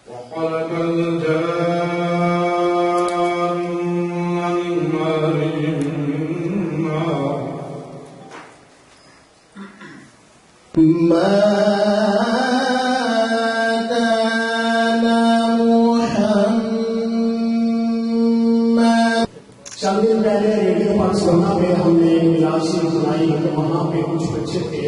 وخلق الجان من مارج من نار ما كان محمد. چند دن پہلے ریڈیو پاکستان پہ ہم نے میلاد شریف سنائی تو وہاں پہ کچھ بچے تھے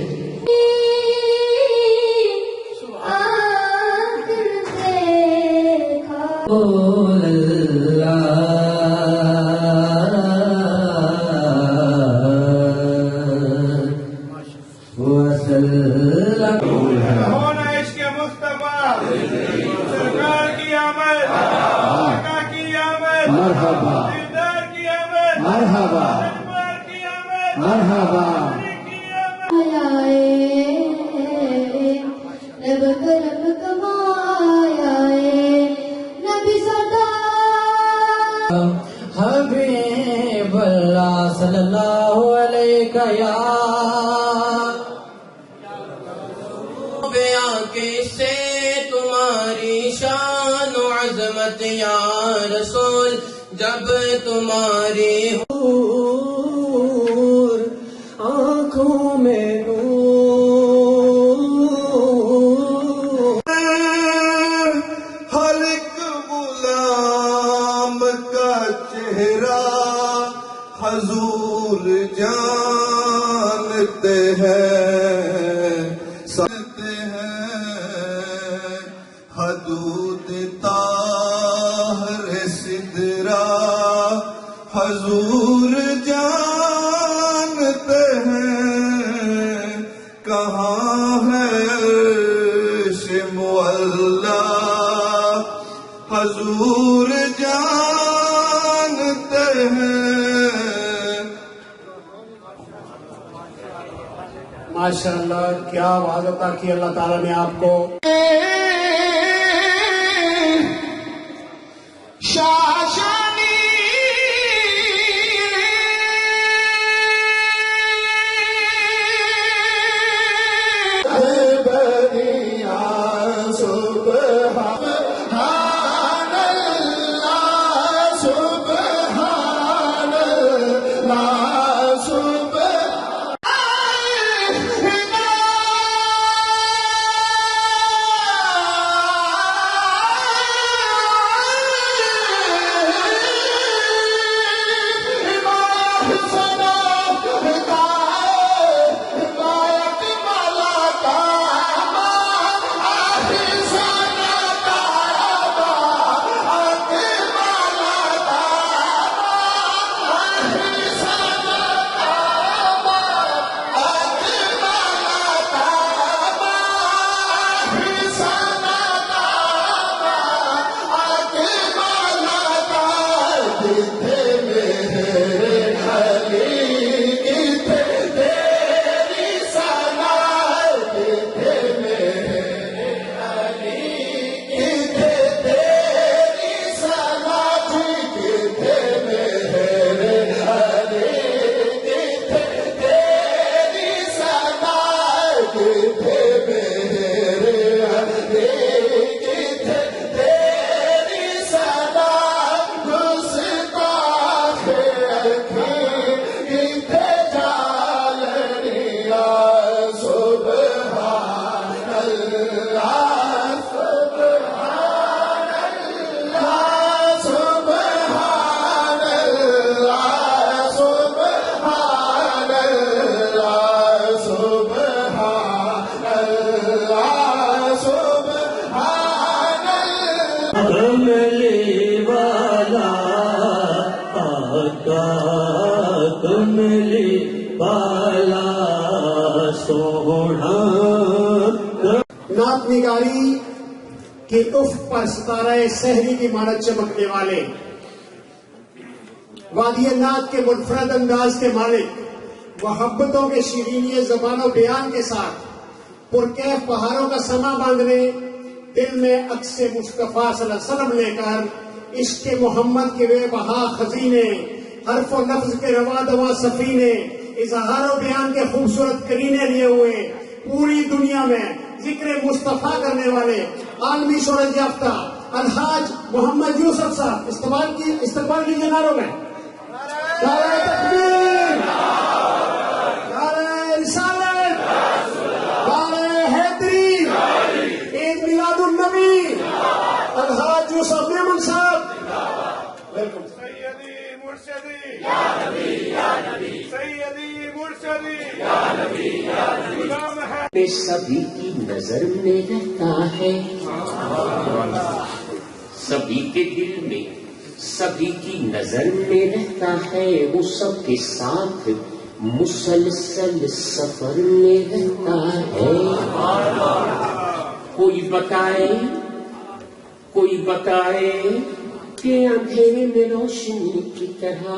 ہونا عشق مصطفیٰ سرکار کی آمد آقا کی آمد مرحبا دیدار کی آمد مرحبا دربار کی آمد مرحبا کی آمد رب کرم کمایا نبی صدا حبیب اللہ صلی اللہ علیہ یا کے سے تمہاری شان و عظمت یا رسول جب تمہاری حور آنکھوں میں نور ہر ایک غلام کا چہرہ حضور جانتے ہیں حدود طاہر سدرا حضور جانتے ہیں کہاں ہے عرش معلا حضور جانتے ہیں. ماشاءاللہ کیا آواز عطا کی اللہ تعالیٰ نے آپ کو. کملی والا آقا کملی والا سونا. نعت نگاری کے افق پر ستارہ سحری کی مانند چمکنے والے وادی نعت کے منفرد انداز کے مالک محبتوں کے شیرینی زبان و بیان کے ساتھ پرکیف پہاڑوں کا سما باندھنے دل میں عکس مصطفیٰ صلی اللہ علیہ وسلم لے کر عشق محمد کے بے بہا خزینے حرف و لفظ کے رواں دواں سفینے اظہار و بیان کے خوبصورت کرینے لیے ہوئے پوری دنیا میں ذکر مصطفیٰ کرنے والے عالمی شہرت یافتہ الحاج محمد یوسف صاحب استقبال کیجیے نعروں میں. نعرہ تکبیر، نعرہ رسالت، نعرہ حیدری، عید میلاد النبی، الحاج یوسف میمن صاحب. ویلکم. سیدی مرشدی یا نبی یا نبی، سیدی مرشدی یا نبی یا نبی، غلام ہے میں سبھی کی نظر میں رہتا ہے، سبھی کے دل میں سبھی کی نظر میں رہتا ہے، وہ سب کے ساتھ مسلسل سفر میں رہتا ہے. کوئی بتائے کہ اندھیرے میں روشنی کی طرح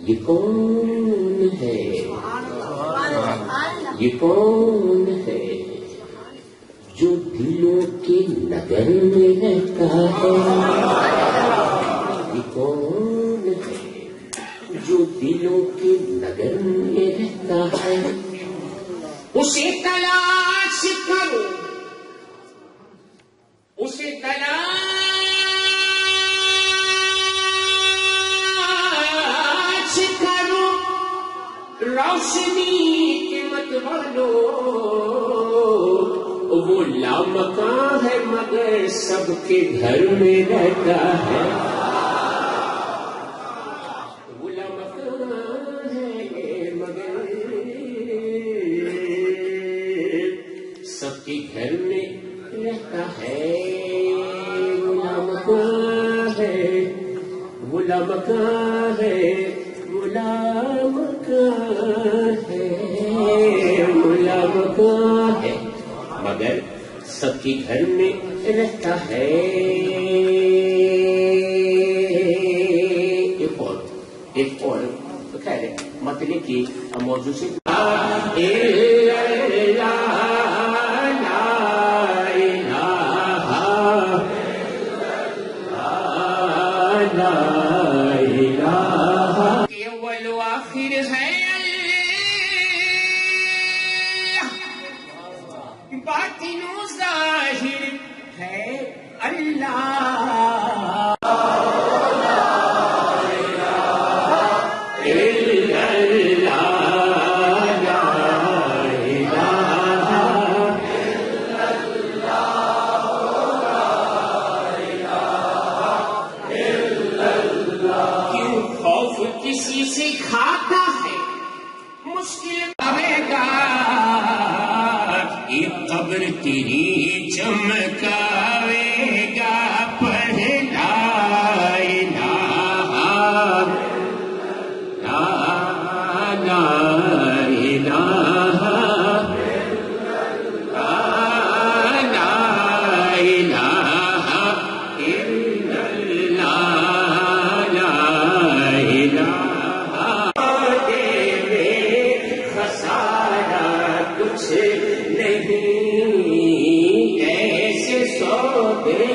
یہ کون ہے، یہ کون ہے جو دلوں کے نگر میں رہتا ہے، یہ کون ہے جو دلوں کے نگر میں رہتا ہے. اسے تلاش کرو، اسے تلاش کرو، روشنی کے مت والو، وہ لامکاں ہے مگر سب کے گھر میں رہتا ہے. وہ لامکاں ہے مگر سب کے گھر میں رہتا ہے. وہ لامکاں ہے، وہ لامکاں ہے، وہ لامکاں ہے، وہ لامکاں ہے مگر سب کے گھر میں رہتا ہے. ایک اور خیر مطلب کہ موضوع سے باطن و ظاہر ہے اللہ. کیوں خوف کسی سے کھاتا ہے مشکل آئے گا، ایک قبر تیری چمکاوے گا، پڑھ لا الہ لا الہ لا الہ الا اللہ، لا الہ خسارہ کچھ نہیں، ایسے سودے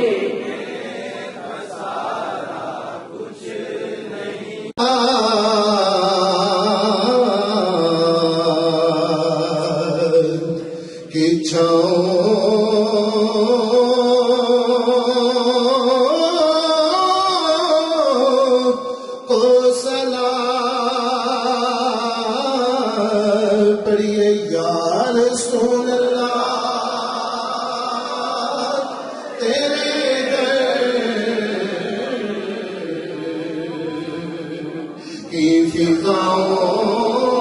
کی کو سلام پڑھیے یا رسول اللہ، تیرے در کی فضاؤں